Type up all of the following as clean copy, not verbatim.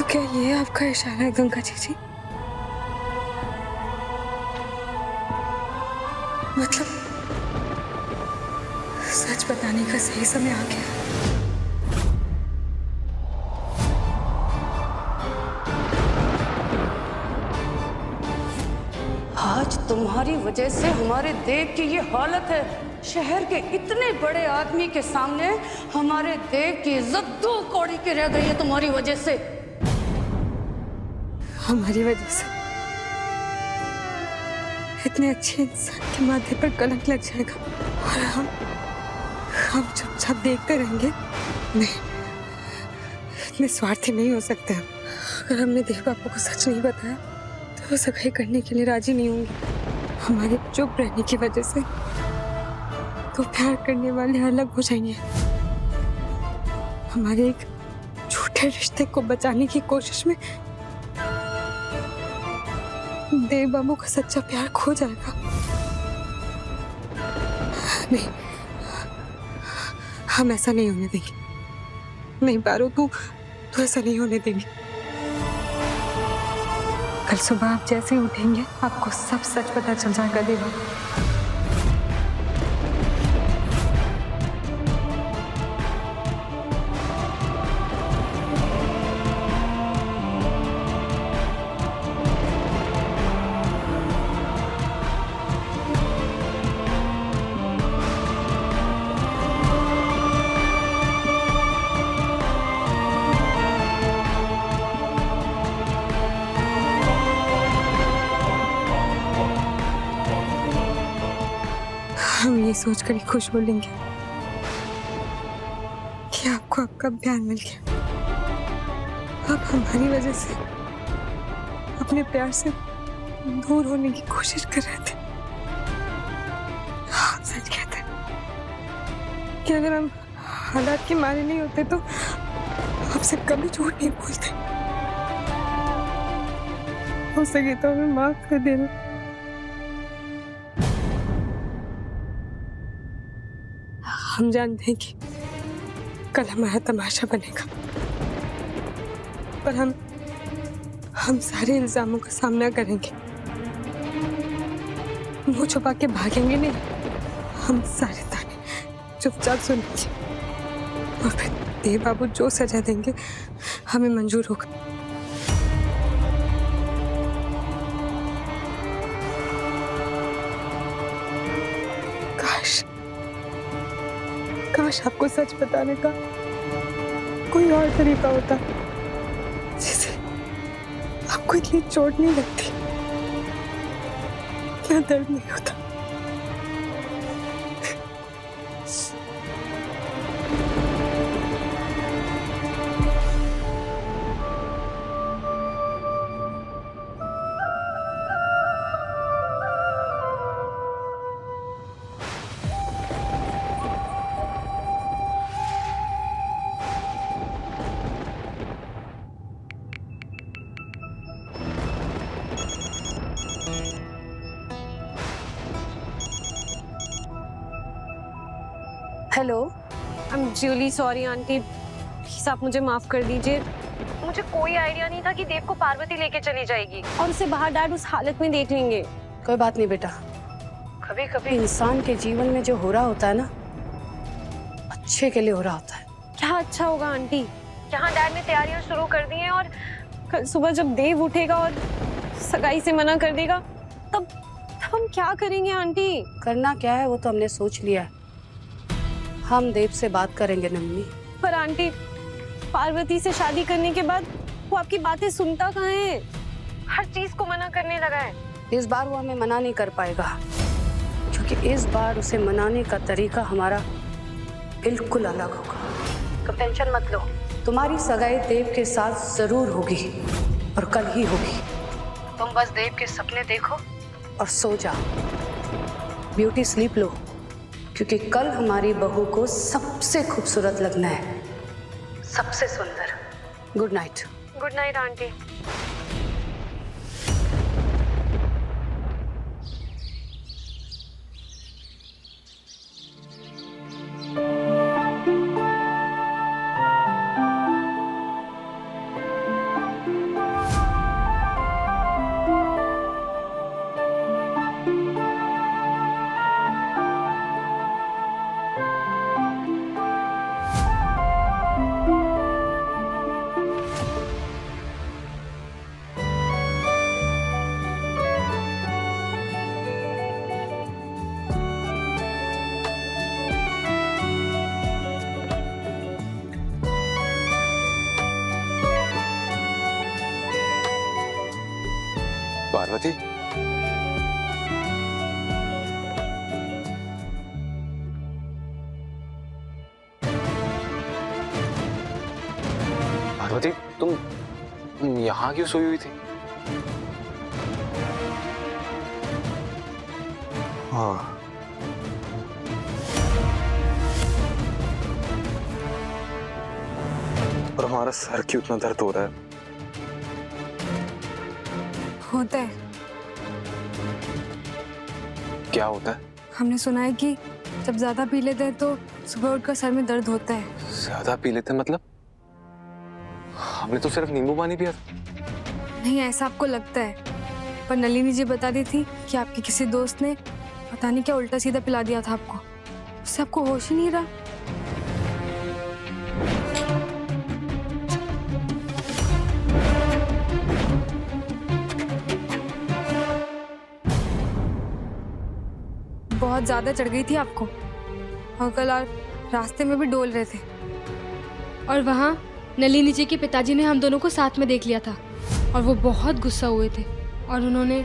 क्या ये आपका इशारा है गंगा जी? मतलब सच बताने का सही समय आ गया। आज तुम्हारी वजह से हमारे देव की ये हालत है। शहर के इतने बड़े आदमी के सामने हमारे देव की इज्जत दो कौड़ी की रह गई है तुम्हारी वजह से। हमारी वजह से इतने अच्छे इंसान के माथे पर कलंक लग जाएगा और हम चुपचाप देखते रहेंगे? नहीं, इतने स्वार्थी नहीं हो सकते हम। अगर हमने देव बाबू को सच नहीं बताया तो वो सगाई करने के लिए राजी नहीं होंगे। हमारे चुप रहने की वजह से तो प्यार करने वाले अलग हो जाएंगे। हमारे एक झूठे रिश्ते को बचाने की कोशिश में देव बाबू का सच्चा प्यार खो जाएगा। नहीं, हम ऐसा नहीं होने देंगे। नहीं पारो, तू ऐसा नहीं होने देंगे। कल सुबह आप जैसे ही उठेंगे आपको सब सच पता चल जाएगा देव बाबू। हम ये सोचकर ही खुश बोलेंगे कि आपको आपका प्यार मिल गया। आप हमारी वजह से अपने प्यार से दूर होने की कोशिश कर रहे थे। आप सच कहते हैं कि अगर हम हालात के मारे नहीं होते तो आपसे कभी झूठ नहीं बोलते। हो सके तो हमें माफ कर देना। हम जानते हैं कि कल हमारा तमाशा बनेगा, पर हम सारे इल्जामों का सामना करेंगे। मुंह छुपा के भागेंगे नहीं, हम सारे ताने चुपचाप सुनेंगे और फिर देव बाबू जो सजा देंगे हमें मंजूर होगा। काश आपको सच बताने का कोई और तरीका होता जिसे आपको इतनी चोट नहीं लगती, क्या दर्द नहीं होता। Hello. I am really sorry aunty, please आप मुझे माफ कर दीजिए। मुझे कोई आइडिया नहीं था कि देव को पार्वती लेके चली जाएगी और उसे बाहर डैड उस हालत में देख लेंगे। कोई बात नहीं बेटा, कभी कभी इंसान के जीवन में जो हो रहा होता है ना, अच्छे के लिए हो रहा होता है। क्या अच्छा होगा आंटी? यहाँ डैड ने तैयारियां शुरू कर दी हैं और कल सुबह जब देव उठेगा और सगाई से मना कर देगा तब हम क्या करेंगे आंटी? करना क्या है वो तो हमने सोच लिया है। हम देव से बात करेंगे नन्नी। पर आंटी, पार्वती से शादी करने के बाद वो आपकी बातें सुनता कहाँ है? हर चीज को मना करने लगा है। इस बार वो हमें मना नहीं कर पाएगा, क्योंकि इस बार उसे मनाने का तरीका हमारा बिल्कुल अलग होगा। तुम टेंशन मत लो, तुम्हारी सगाई देव के साथ जरूर होगी और कल ही होगी। तुम बस देव के सपने देखो और सो जाओ। ब्यूटी स्लीप लो, क्योंकि कल हमारी बहू को सबसे खूबसूरत लगना है, सबसे सुंदर। Good night. Good night aunty. Parvati, Parvati तुम यहाँ क्यों सोई हुई थी? हाँ, और हमारा सर क्यों इतना दर्द हो रहा है? होता है। क्या होता है? हमने सुना है कि जब ज्यादा पी लेते हैं तो सुबह उठकर सर में दर्द होता है। ज्यादा पी लेते मतलब? हमने तो सिर्फ नींबू पानी पिया था। नहीं, ऐसा आपको लगता है, पर नलिनी जी बता दी थी कि आपके किसी दोस्त ने पता नहीं क्या उल्टा सीधा पिला दिया था आपको, उससे आपको होश ही नहीं रहा। बहुत ज्यादा चढ़ गई थी आपको, और कल आप रास्ते में भी डोल रहे थे। और वहाँ नलिनी जी के पिताजी ने हम दोनों को साथ में देख लिया था और वो बहुत गुस्सा हुए थे, और उन्होंने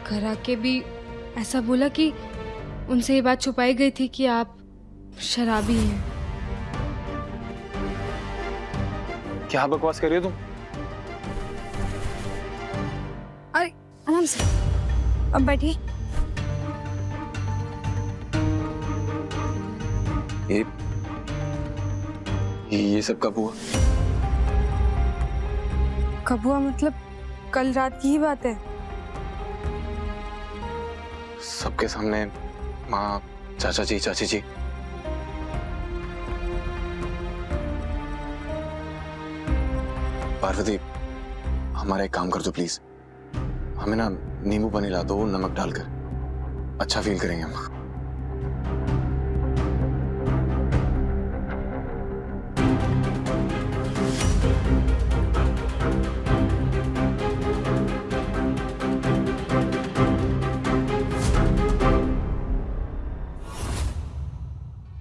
घर आके भी ऐसा बोला कि उनसे ये बात छुपाई गई थी कि आप शराबी हैं। क्या बकवास कर रही हो तुम? अरे आराम से, अब बैठिए। ये सब कब हुआ? कब हुआ मतलब कल रात की ही बात है। सबके सामने? माँ, चाचा जी, चाची जी? पार्वती, हमारा एक काम कर दो प्लीज, हमें ना नींबू पानी ला दो नमक डालकर, अच्छा फील करेंगे हम।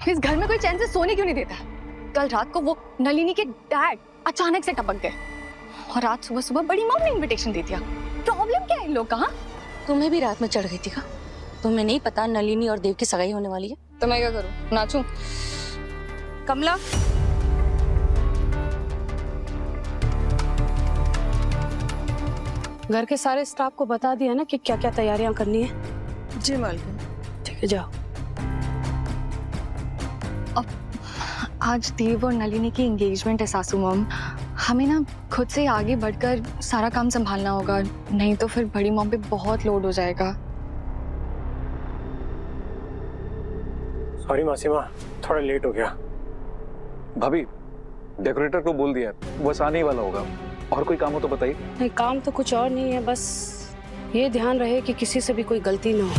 इस घर में कोई चैन से सोने क्यों नहीं देता? कल रात को वो नलिनी के डैड अचानक से टपक गए और आज सुबह सुबह बड़ी मॉम ने इनविटेशन दे दिया। प्रॉब्लम क्या है इन लोग का? तुम्हें भी रात में चढ़ गई थी का? तुम्हें नहीं पता नलिनी और देव की सगाई होने वाली है? तो मैं क्या करूं? नाचूं? कमला, घर के सारे स्टाफ को बता दिया ना कि क्या क्या तैयारियां करनी है? जी मालकिन। ठीक है, जाओ। आज देव और नलिनी की एंगेजमेंट है सासू मॉम, हमें ना खुद से आगे बढ़कर सारा काम संभालना होगा, नहीं तो फिर बड़ी मॉम पे बहुत लोड हो जाएगा। सॉरी मासीमा, थोड़ा लेट हो गया। भाभी, डेकोरेटर को बोल दिया है, बस आने ही वाला होगा। और कोई काम हो तो बताइए। नहीं, काम तो कुछ और नहीं है, बस ये ध्यान रहे कि किसी से भी कोई गलती ना हो,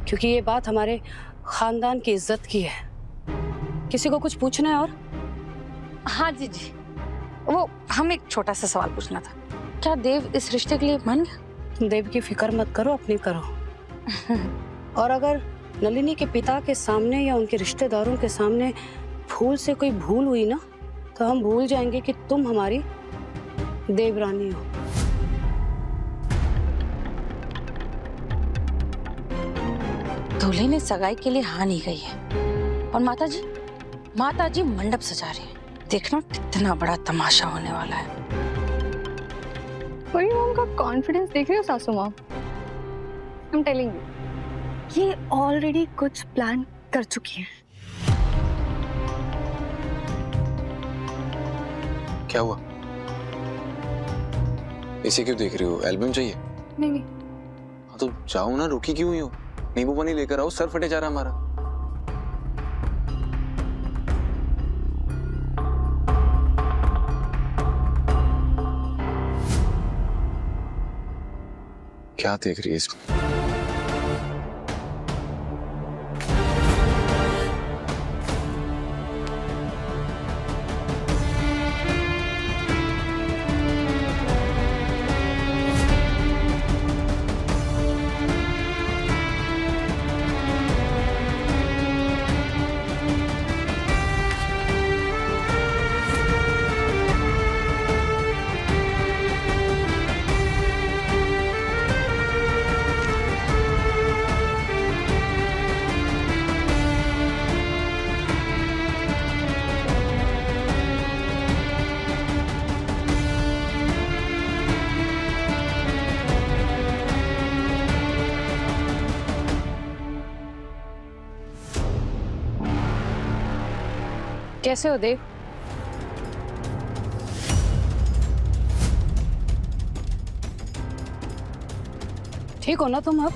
क्योंकि ये बात हमारे खानदान की इज्जत की है। किसी को कुछ पूछना है? और हाँ जी जी, वो हम एक छोटा सा सवाल पूछना था। क्या देव इस रिश्ते के लिए मान गया? देव की फिक्र मत करो, अपनी करो। और अगर नलिनी के पिता के सामने या उनके रिश्तेदारों के सामने भूल से कोई भूल हुई ना, तो हम भूल जाएंगे कि तुम हमारी देवरानी हो। दूल्हे ने सगाई के लिए हाँ नहीं कही है, और माता जी मंडप सजा रही है। देखना कितना बड़ा तमाशा होने वाला है। बड़ी मॉम का कॉन्फिडेंस देख रही हो सासू mom? I am telling you, ये ऑलरेडी कुछ प्लान कर चुकी है। क्या हुआ? इसे क्यों देख रही हो? एल्बम चाहिए? नहीं नहीं, हाँ तो जाओ ना, रुकी क्यों हुई हो? नींबू पानी लेकर आओ, सर फटे जा रहा हमारा। क्या देख रही है इसमें? कैसे हो देव? ठीक हो ना तुम अब?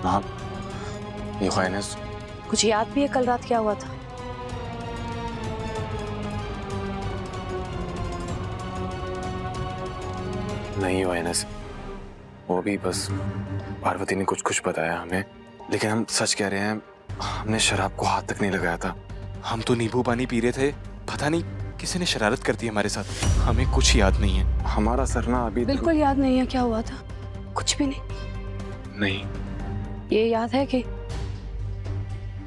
हाँ, ये ख्यानेस कुछ याद भी है कल रात क्या हुआ था? नहीं ख्यानेस, वो भी बस पार्वती ने कुछ कुछ बताया हमें, लेकिन हम सच कह रहे हैं, हमने शराब को हाथ तक नहीं लगाया था। हम तो नींबू पानी पी रहे थे, पता नहीं किसी ने शरारत कर दी हमारे साथ। हमें कुछ याद नहीं है। हमारा सर ना अभी बिल्कुल याद नहीं है क्या हुआ था? कुछ भी नहीं? नहीं। ये याद है कि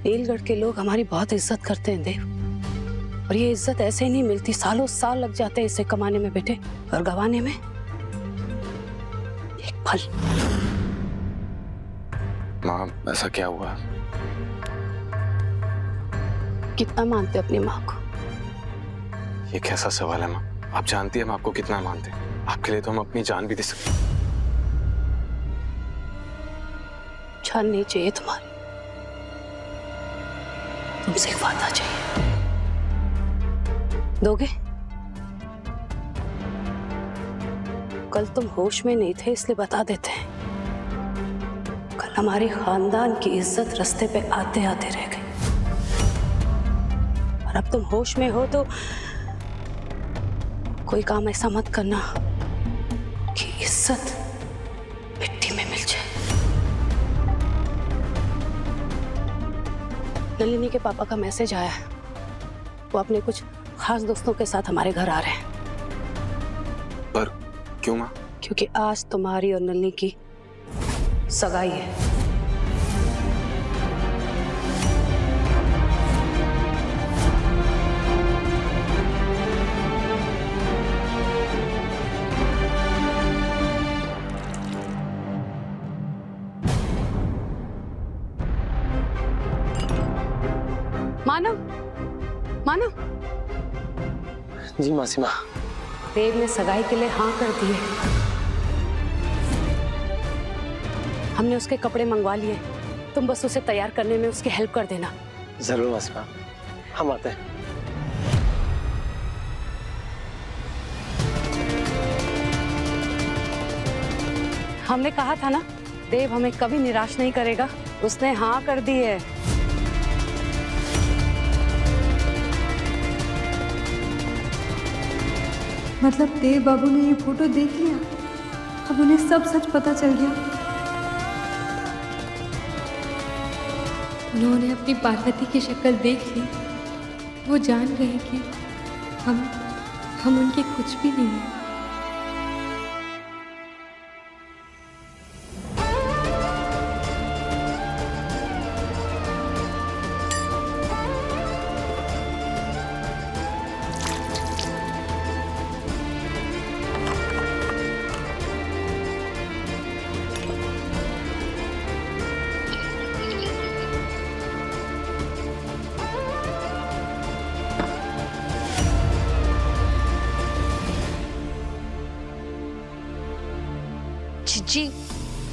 नीलगढ़ के लोग हमारी बहुत इज्जत करते हैं देव, और ये इज्जत ऐसे ही नहीं मिलती, सालों साल लग जाते हैं इसे कमाने में बेटे, और गंवाने में एक पल। माँ ऐसा क्या हुआ? कितना मानते अपनी माँ को? ये कैसा सवाल है माँ? आप जानती हैं हम आपको कितना मानते हैं। आपके लिए तो हम अपनी जान भी दे सकते हैं। जान नहीं चाहिए तुम्हारी, तुमसे एक वादा चाहिए। दोगे? कल तुम होश में नहीं थे इसलिए बता देते हैं। कल हमारे खानदान की इज्जत रास्ते पे आते आते रह गई, और अब तुम होश में हो तो कोई काम ऐसा मत करना कि इज्जत मिट्टी में मिल जाए। नलिनी के पापा का मैसेज आया है, वो अपने कुछ खास दोस्तों के साथ हमारे घर आ रहे हैं। पर क्यों माँ? क्योंकि आज तुम्हारी और नलिनी की सगाई है। मानव, मानव, जी मासी माँ। देव ने सगाई के लिए हाँ कर दी है। हमने उसके कपड़े मंगवा लिए, तुम बस उसे तैयार करने में उसकी हेल्प कर देना। जरूर मासी माँ, हम आते हैं। हमने कहा था ना, देव हमें कभी निराश नहीं करेगा। उसने हाँ कर दी है। मतलब देव बाबू ने ये फोटो देख लिया, अब उन्हें सब सच पता चल गया। उन्होंने अपनी पार्वती की शक्ल देख ली, वो जान गए कि हम उनके कुछ भी नहीं हैं। जी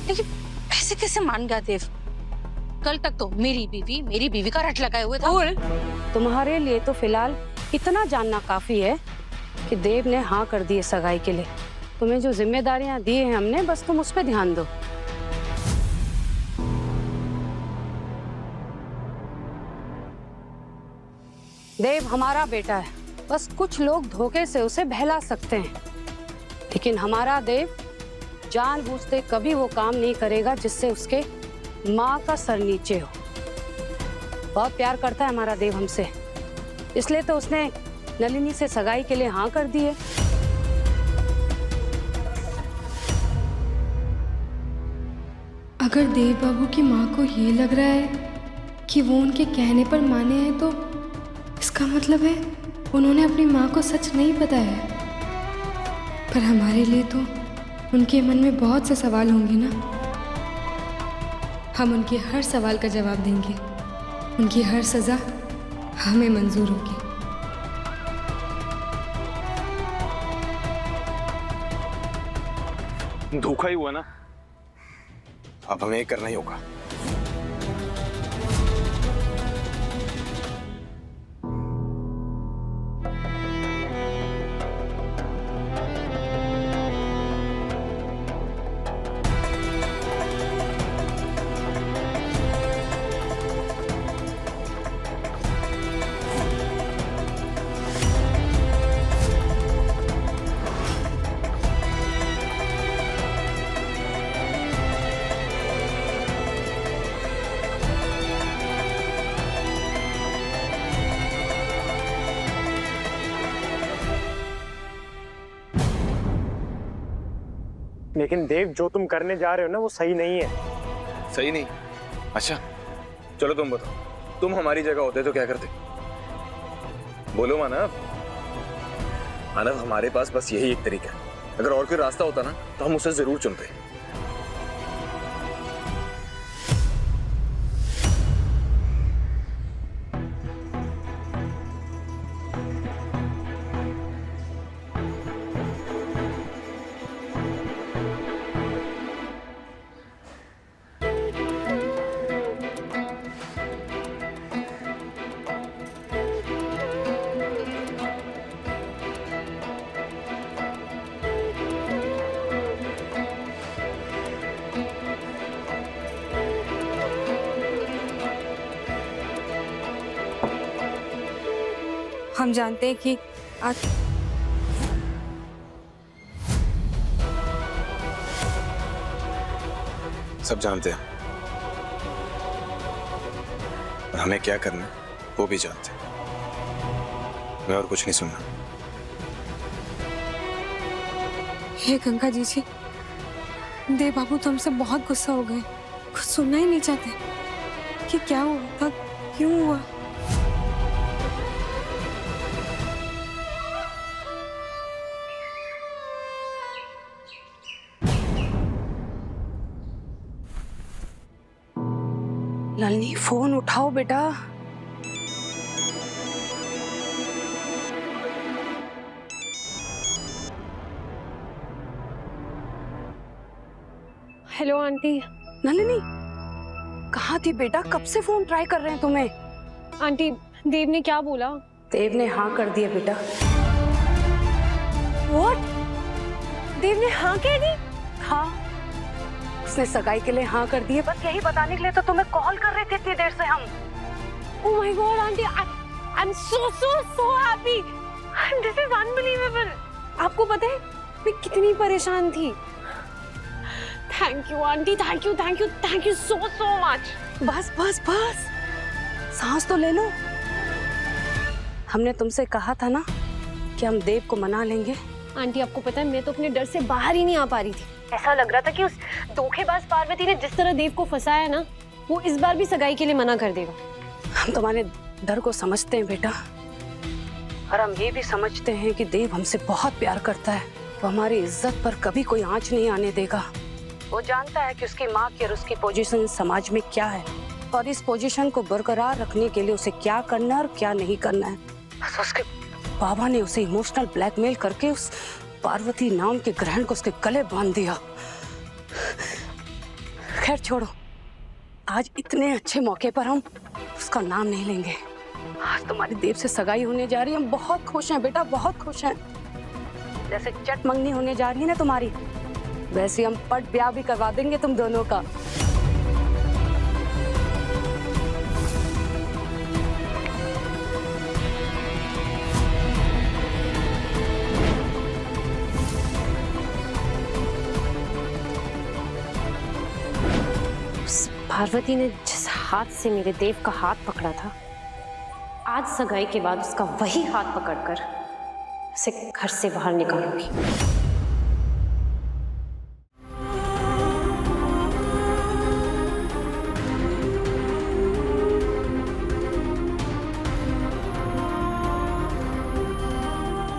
लेकिन ऐसे कैसे मान गया देव? कल तक तो मेरी बीवी का रट लगाए हुए था। और तुम्हारे लिए तो फिलहाल इतना जानना काफी है कि देव ने हाँ कर दी है सगाई के लिए। तुम्हें जो जिम्मेदारियां दी हैं हमने, बस तुम उस पर ध्यान दो। देव हमारा बेटा है, बस कुछ लोग धोखे से उसे बहला सकते हैं, लेकिन हमारा देव जानबूझते कभी वो काम नहीं करेगा जिससे उसके माँ का सर नीचे हो। बहुत प्यार करता है हमारा देव हमसे, इसलिए तो उसने नलिनी से सगाई के लिए हाँ कर दी है। अगर देव बाबू की माँ को ये लग रहा है कि वो उनके कहने पर माने हैं, तो इसका मतलब है उन्होंने अपनी माँ को सच नहीं बताया है। पर हमारे लिए तो उनके मन में बहुत से सवाल होंगे ना। हम उनके हर सवाल का जवाब देंगे, उनकी हर सज़ा हमें मंजूर होगी। धोखा ही हुआ ना। अब हमें ये करना ही होगा। लेकिन देव, जो तुम करने जा रहे हो ना वो सही नहीं है। सही नहीं? अच्छा चलो तुम बताओ, तुम हमारी जगह होते तो क्या करते? बोलो मानव। मानव, हमारे पास बस यही एक तरीका है। अगर और कोई रास्ता होता ना तो हम उसे जरूर चुनते। हम जानते हैं कि आज सब जानते हैं और हमें क्या करना है वो भी जानते हैं। मैं और कुछ नहीं सुनना। हे गंगा जी, देव बाबू तो हमसे बहुत गुस्सा हो गए, कुछ सुनना ही नहीं चाहते कि क्या हुआ था, क्यों हुआ। नलिनी, फोन उठाओ बेटा। Hello aunty. नलिनी, कहाँ थी बेटा? कब से फोन ट्राई कर रहे हैं तुम्हें? आंटी, देव ने क्या बोला? देव ने हाँ कर दिया बेटा। व्हाट? देव ने हाँ कह दी? हाँ, उसने सगाई के लिए हाँ कर दी है। बस यही बताने के लिए तो तुम्हें कॉल कर रहे थे इतनी देर से हम। Oh my God, aunty, I'm so happy. This is unbelievable. आपको पता है मैं कितनी परेशान थी। Thank you aunty, thank you so much. बस बस बस, सांस तो ले लो। हमने तुमसे कहा था ना कि हम देव को मना लेंगे। आंटी, आपको पता है मैं तो अपने डर से बाहर ही नहीं आ पा रही थी। ऐसा लग रहा था कि उस धोखेबाज पार्वती ने जिस तरह देव को फंसाया ना, वो इस बार भी सगाई के लिए मना कर देगा। हम तुम्हारे डर को समझते हैं बेटा, और हम ये भी समझते हैं कि देव हमसे बहुत प्यार करता है। वो हमारी इज्जत पर कभी कोई आंच नहीं आने देगा। वो जानता है कि उसकी माँ की और उसकी पोजीशन समाज में क्या है, और इस पोजीशन को बरकरार रखने के लिए उसे क्या करना है और क्या नहीं करना है। बस उसके बाबा ने उसे इमोशनल ब्लैकमेल करके उस पार्वती नाम के ग्रहण को उसके गले बांध दिया। खैर छोड़ो, आज इतने अच्छे मौके पर हम उसका नाम नहीं लेंगे। आज तुम्हारी देव से सगाई होने जा रही है। हम बहुत खुश हैं बेटा, बहुत खुश हैं। जैसे चट मंगनी होने जा रही है ना तुम्हारी, वैसे हम पट ब्याह भी करवा देंगे तुम दोनों का। पार्वती ने जिस हाथ से मेरे देव का हाथ पकड़ा था, आज सगाई के बाद उसका वही हाथ पकड़कर उसे घर से बाहर निकालूंगी।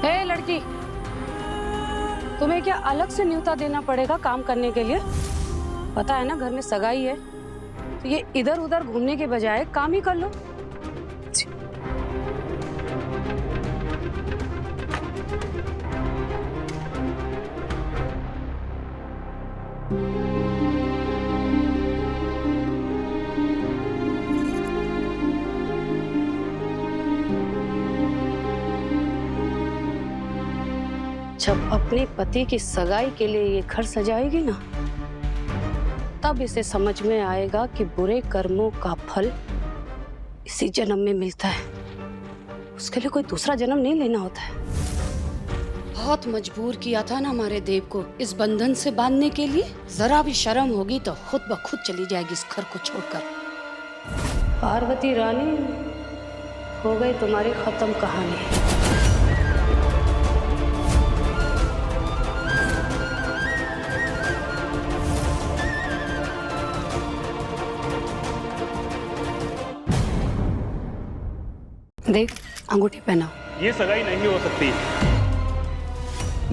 हे लड़की, तुम्हें क्या अलग से न्योता देना पड़ेगा काम करने के लिए? पता है ना घर में सगाई है, तो ये इधर उधर घूमने के बजाय काम ही कर लो। जब अपने पति की सगाई के लिए ये घर सजाएगी ना, तब इसे समझ में आएगा कि बुरे कर्मों का फल इसी जन्म में मिलता है। उसके लिए कोई दूसरा जन्म नहीं लेना होता है। बहुत मजबूर किया था ना हमारे देव को इस बंधन से बांधने के लिए। जरा भी शर्म होगी तो खुद ब खुद चली जाएगी इस घर को छोड़कर। पार्वती रानी, हो गई तुम्हारी खत्म कहानी। देख, अंगूठी पहनाओ। ये सगाई नहीं हो सकती।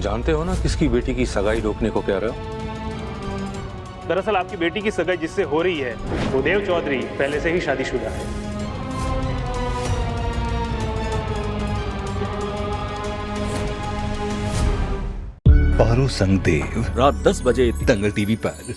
जानते हो ना किसकी बेटी की सगाई रोकने को कह रहे हो? दरअसल आपकी बेटी की सगाई जिससे हो रही है वो देव चौधरी पहले से ही शादीशुदा है। पारो संग देव रात 10 बजे दंगल टीवी पर।